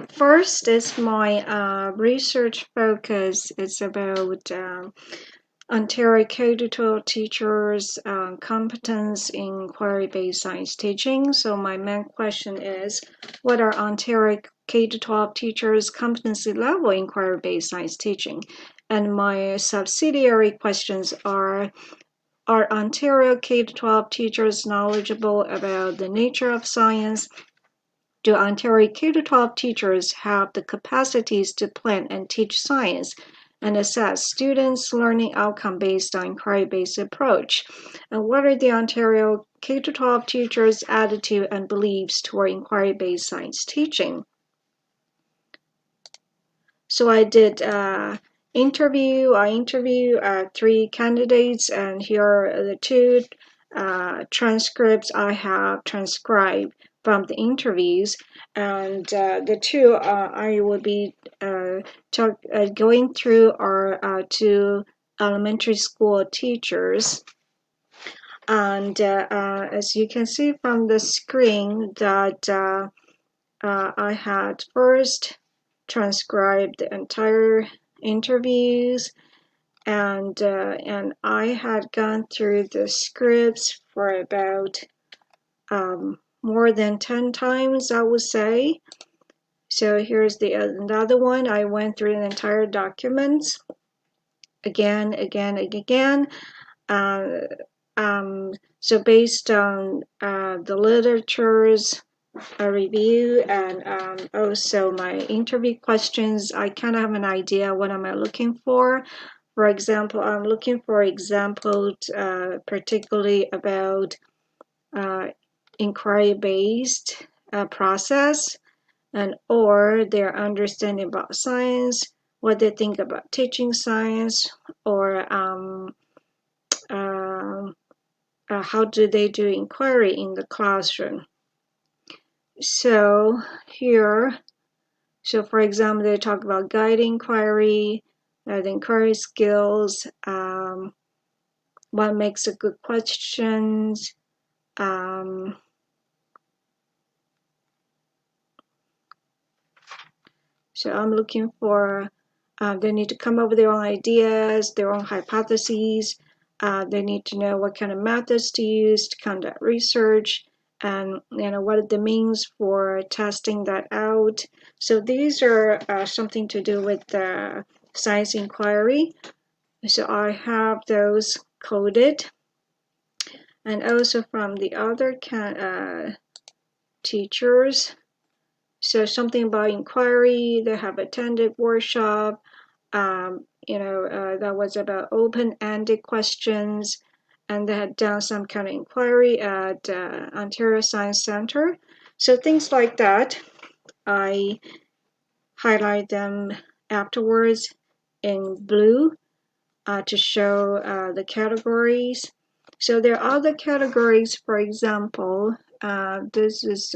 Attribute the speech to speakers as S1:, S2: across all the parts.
S1: First is my research focus. It's about Ontario K-12 teachers' competence in inquiry-based science teaching. So my main question is, what are Ontario K-12 teachers' competency level in inquiry-based science teaching? And my subsidiary questions are Ontario K-12 teachers knowledgeable about the nature of science? Do Ontario K-12 teachers have the capacities to plan and teach science and assess students' learning outcome based on inquiry-based approach? And what are the Ontario K-12 teachers' attitude and beliefs toward inquiry-based science teaching? So I did interview 3 candidates, and here are the 2 transcripts I have transcribed from the interviews. And the 2 I will be going through are 2 elementary school teachers. And as you can see from the screen that I had first transcribed the entire interviews, and I had gone through the scripts for about more than 10 times, I would say. So here's the another one. I went through the entire documents again. So based on the literature's review and also my interview questions, I kind of have an idea what am I looking for. For example, I'm looking for examples particularly about inquiry-based process and or their understanding about science, what they think about teaching science, or how do they do inquiry in the classroom. So here, for example, they talk about guiding inquiry, the inquiry skills, what makes a good questions, so I'm looking for, they need to come up with their own ideas, their own hypotheses. They need to know what kind of methods to use to conduct research, and what are the means for testing that out. So these are something to do with the science inquiry. So I have those coded, and also from the other teachers. So something about inquiry, they have attended workshop, that was about open-ended questions, and they had done some kind of inquiry at Ontario Science Center. So things like that, I highlight them afterwards in blue to show the categories. So there are other categories, for example, this is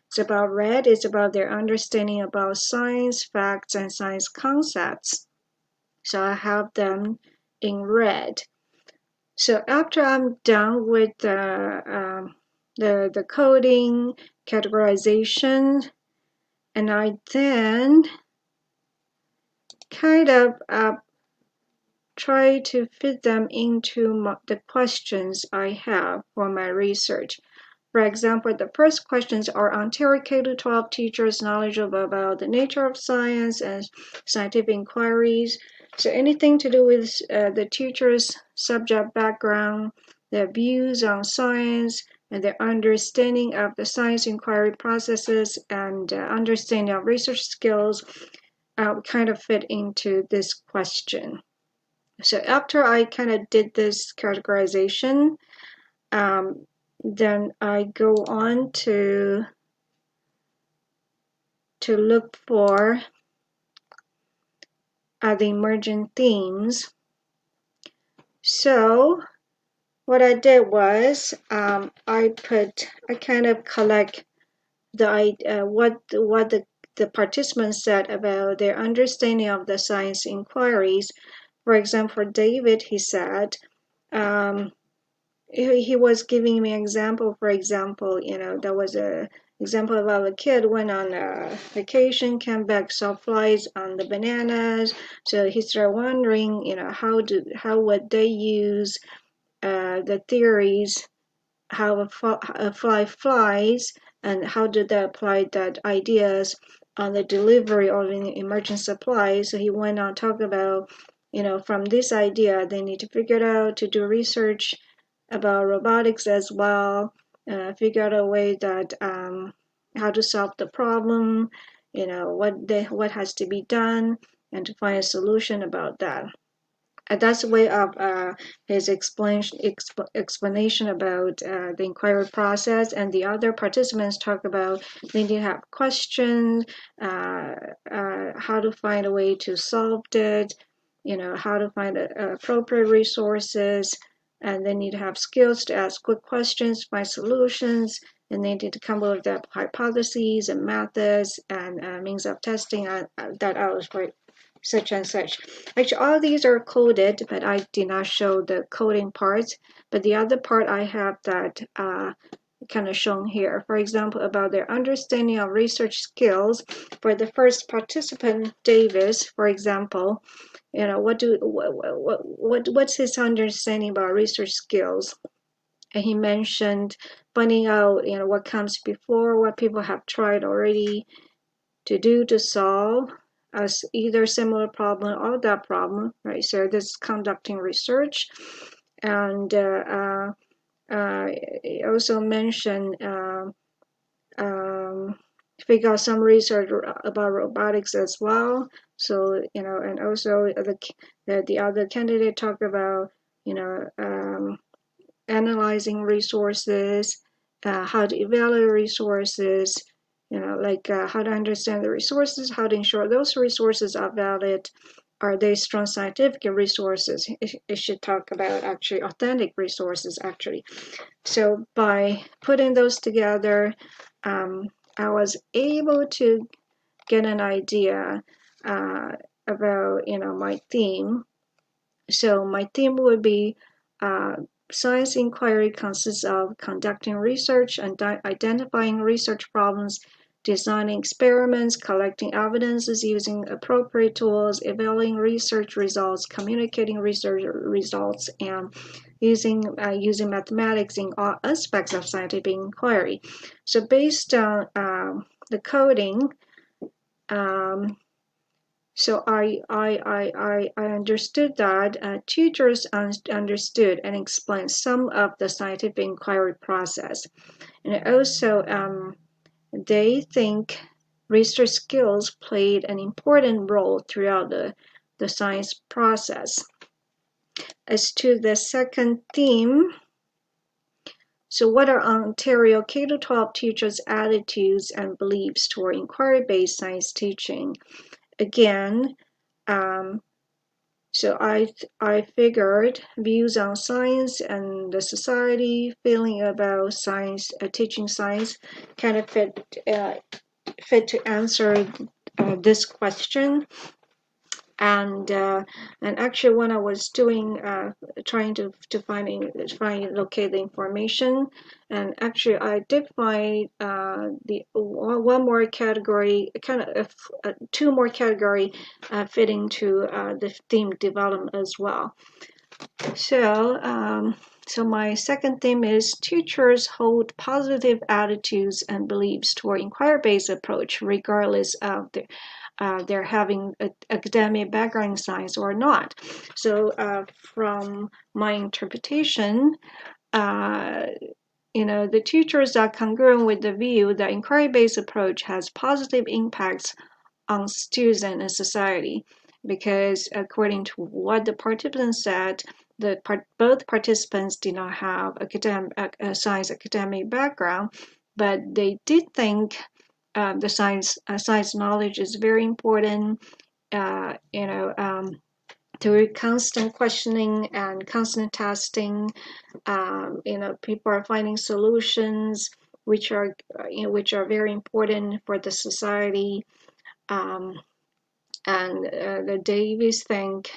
S1: it's about red, it's about their understanding about science, facts, and science concepts. So I have them in red. So after I'm done with the coding, categorization, and I then kind of try to fit them into the questions I have for my research. For example, the first questions are Ontario K-12 teachers knowledgeable about the nature of science and scientific inquiries. So anything to do with the teacher's subject background, their views on science, and their understanding of the science inquiry processes and understanding of research skills kind of fit into this question. So after I kind of did this categorization, then I go on to look for the emergent themes. So what I did was I kind of collect the what the participants said about their understanding of the science inquiries. For example, for David, he said. He was giving me an example. For example, there was example about a kid went on a vacation, came back, saw flies on the bananas. So he started wondering, how would they use the theories, how a fly flies, and how do they apply that ideas on the delivery of an emergent supply. So he went on to talk about, from this idea, they need to figure it out to do research about robotics as well, figure out a way that how to solve the problem, what has to be done, and to find a solution about that. That's a way of his explanation about the inquiry process. And the other participants talk about they need to have questions, how to find a way to solve it, how to find appropriate resources, and they need to have skills to ask quick questions, find solutions, and they need to come up with the hypotheses and methods and means of testing that I was such and such. Actually, all these are coded, but I did not show the coding parts. But the other part I have that kind of shown here. For example, about their understanding of research skills. For the first participant, Davis, for example, what's his understanding about research skills? And he mentioned finding out, what comes before, what people have tried already to do to solve as either similar problem or that problem, right? So this is conducting research, and also mentioned figure out some research about robotics as well. So and also the other candidate talked about analyzing resources, how to evaluate resources, like how to understand the resources, how to ensure those resources are valid. Are they strong scientific resources? It should talk about actually authentic resources, actually. So by putting those together, I was able to get an idea about, my theme. So my theme would be science inquiry consists of conducting research and identifying research problems, designing experiments, collecting evidences using appropriate tools, evaluating research results, communicating research results, and using mathematics in all aspects of scientific inquiry. So based on the coding, so I understood that teachers understood and explained some of the scientific inquiry process. And also, they think research skills played an important role throughout the science process. As to the second theme, so what are Ontario K-12 teachers' attitudes and beliefs toward inquiry-based science teaching? Again, so I figured views on science and the society, feeling about science, teaching science, kind of fit to answer this question. And actually, when I was doing trying to locate the information, and actually I did find the one more category, kind of two more category fitting to the theme development as well. So my second theme is teachers hold positive attitudes and beliefs toward inquiry-based approach, regardless of they're having an academic background in science or not. So from my interpretation, the teachers are congruent with the view that inquiry-based approach has positive impacts on students and society, because according to what the participants said, both participants did not have science academic background, but they did think the science knowledge is very important. Through constant questioning and constant testing, people are finding solutions which are very important for the society. And the Davies think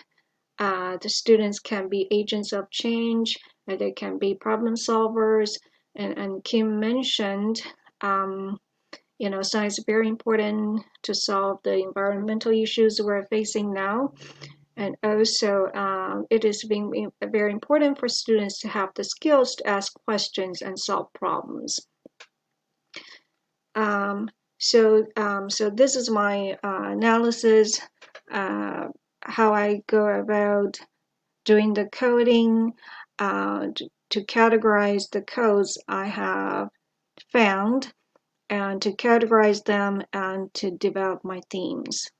S1: the students can be agents of change, they can be problem solvers, and Kim mentioned science is very important to solve the environmental issues we're facing now. And also, it is being very important for students to have the skills to ask questions and solve problems. So this is my analysis, how I go about doing the coding, to categorize the codes I have found, and to categorize them and to develop my themes.